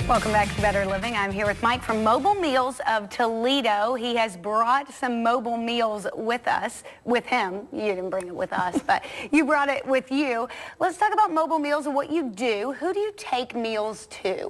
Welcome back to Better Living. I'm here with Mike from Mobile Meals of Toledo. He has brought some mobile meals with him. You didn't bring it with us, but you brought it with you. Let's talk about mobile meals and what you do. Who do you take meals to?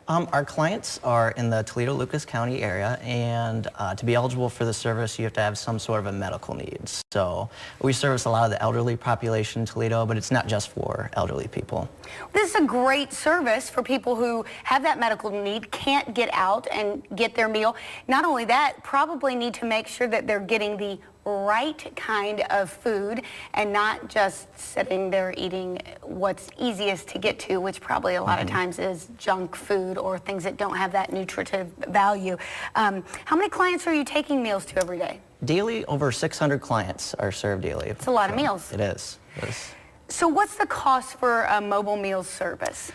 Our clients are in the Toledo-Lucas County area, and to be eligible for the service, you have to have some sort of a medical needs. So we service a lot of the elderly population in Toledo, but it's not just for elderly people. This is a great service for people who have that medical need, can't get out and get their meal. Not only that, probably need to make sure that they're getting the right kind of food and not just sitting there eating what's easiest to get to, which probably a lot of times is junk food or things that don't have that nutritive value. How many clients are you taking meals to every day? Daily, over 600 clients are served daily. It's a lot of meals. It is. It is. So what's the cost for a mobile meals service?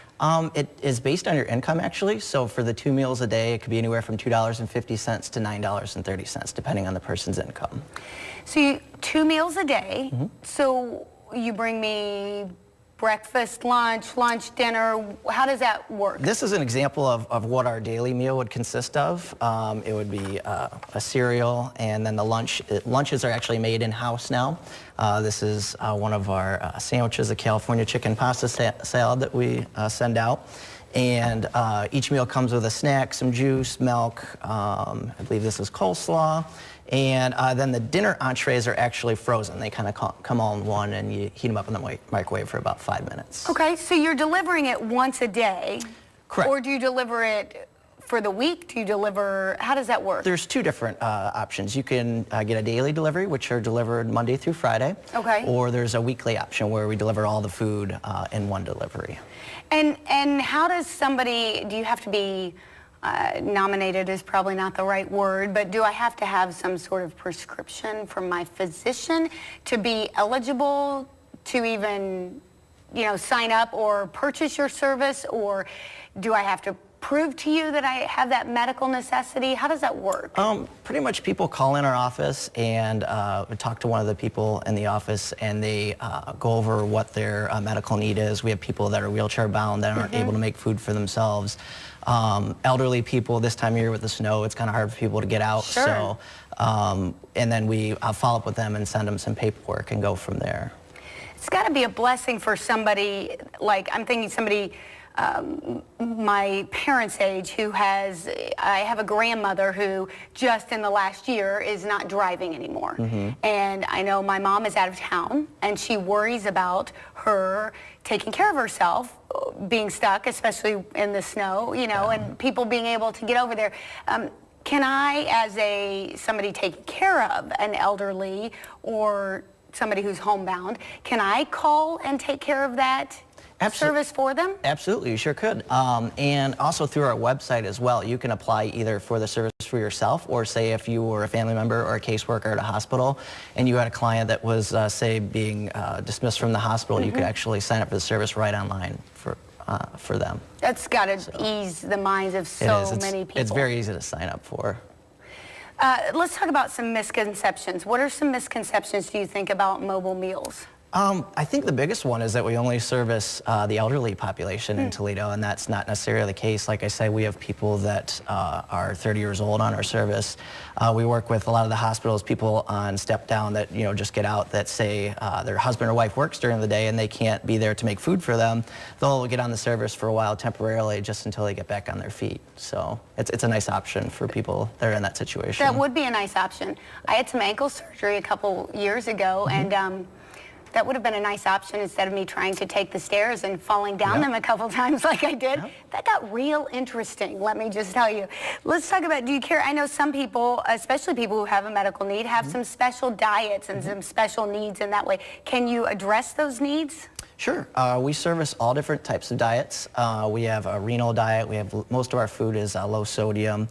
It is based on your income, actually. So for the 2 meals a day, it could be anywhere from $2.50 to $9.30, depending on the person's income. So 2 meals a day. So you bring me breakfast, lunch, dinner. How does that work? This is an example of what our daily meal would consist of. It would be a cereal, and then the lunches are actually made in-house now. This is one of our sandwiches, a California chicken pasta salad that we send out. And each meal comes with a snack, some juice, milk, I believe this is coleslaw. And then the dinner entrees are actually frozen. They kind of come all in one, and you heat them up in the microwave for about 5 minutes. Okay, so you're delivering it once a day? Correct. Or do you deliver it for the week? Do you deliver, how does that work? There's 2 different options. You can get a daily delivery, which are delivered Monday through Friday. Okay. Or there's a weekly option where we deliver all the food in one delivery. And how does somebody, do you have to be nominated is probably not the right word, but do I have to have some sort of prescription from my physician to be eligible to even, you know, sign up or purchase your service? Or do I have to prove to you that I have that medical necessity? How does that work? Pretty much people call in our office and talk to one of the people in the office, and they go over what their medical need is. We have people that are wheelchair bound that aren't able to make food for themselves. Elderly people, this time of year with the snow, it's kind of hard for people to get out. Sure. So, and then we follow up with them and send them some paperwork and go from there. It's got to be a blessing for somebody, like I'm thinking somebody my parents' age who has, I have a grandmother who just in the last year is not driving anymore. And I know my mom is out of town, and she worries about her taking care of herself, being stuck, especially in the snow, you know, and people being able to get over there. Can I, as somebody taking care of an elderly or somebody who's homebound, can I call and take care of that service for them? Absolutely, you sure could. And also through our website as well, you can apply either for the service for yourself, or say if you were a family member or a caseworker at a hospital and you had a client that was, say, being dismissed from the hospital, you could actually sign up for the service right online for them. That's got to ease the minds of so many people. It's very easy to sign up for. Let's talk about some misconceptions. What are some misconceptions do you think about mobile meals? I think the biggest one is that we only service the elderly population in Toledo, and that's not necessarily the case. Like I say, we have people that are 30 years old on our service. We work with a lot of the hospitals, people on step down that, you know, just get out, that say their husband or wife works during the day and they can't be there to make food for them. They'll get on the service for a while temporarily just until they get back on their feet. So it's a nice option for people that are in that situation. That would be a nice option. I had some ankle surgery a couple years ago, and that would have been a nice option instead of me trying to take the stairs and falling down them a couple times like I did. That got real interesting, let me just tell you. Let's talk about, do you care? I know some people, especially people who have a medical need, have some special diets and some special needs in that way. Can you address those needs? Sure. We service all different types of diets. We have a renal diet. We have, most of our food is low sodium.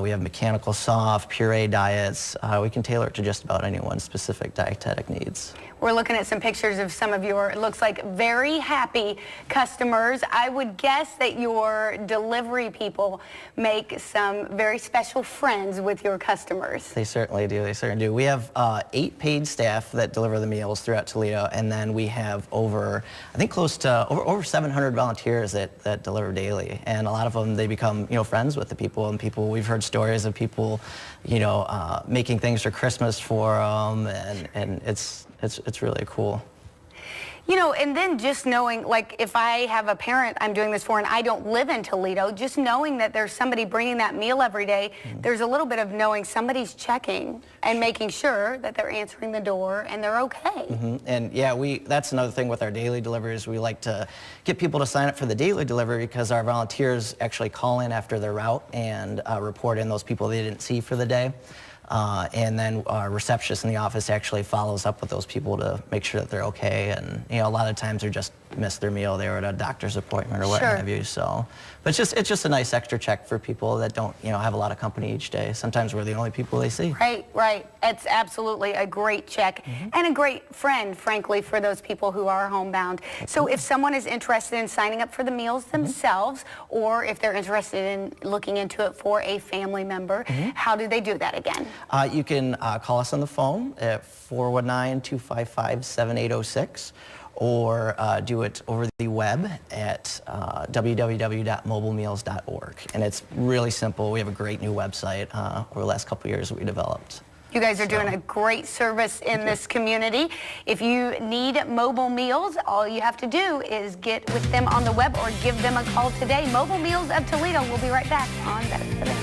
We have mechanical soft, puree diets. We can tailor it to just about anyone's specific dietetic needs. We're looking at some pictures of some of your, it looks like very happy customers. I would guess that your delivery people make some very special friends with your customers. They certainly do. They certainly do. We have 8 paid staff that deliver the meals throughout Toledo, and then we have over, I think, close to over 700 volunteers that deliver daily. And a lot of them, they become, friends with the people. And people, we've heard stories of people, making things for Christmas for them, and it's really cool. And then just knowing, like, if I have a parent I'm doing this for and I don't live in Toledo, just knowing that there's somebody bringing that meal every day, there's a little bit of knowing somebody's checking and making sure that they're answering the door and they're okay. And yeah, that's another thing with our daily deliveries. We like to get people to sign up for the daily delivery because our volunteers actually call in after their route and report in those people they didn't see for the day. And then our receptionist in the office actually follows up with those people to make sure that they're okay. And a lot of times they just missed their meal. They were at a doctor's appointment or what have you. So, but it's just a nice extra check for people that don't have a lot of company each day. Sometimes we're the only people they see. Right. It's absolutely a great check and a great friend, frankly, for those people who are homebound. So if someone is interested in signing up for the meals themselves, or if they're interested in looking into it for a family member, how do they do that again? You can call us on the phone at 419-255-7806, or do it over the web at www.mobilemeals.org. And it's really simple. We have a great new website over the last couple of years that we developed. You guys are doing a great service in this community. If you need mobile meals, all you have to do is get with them on the web or give them a call today. Mobile Meals of Toledo. We'll be right back on Better Today.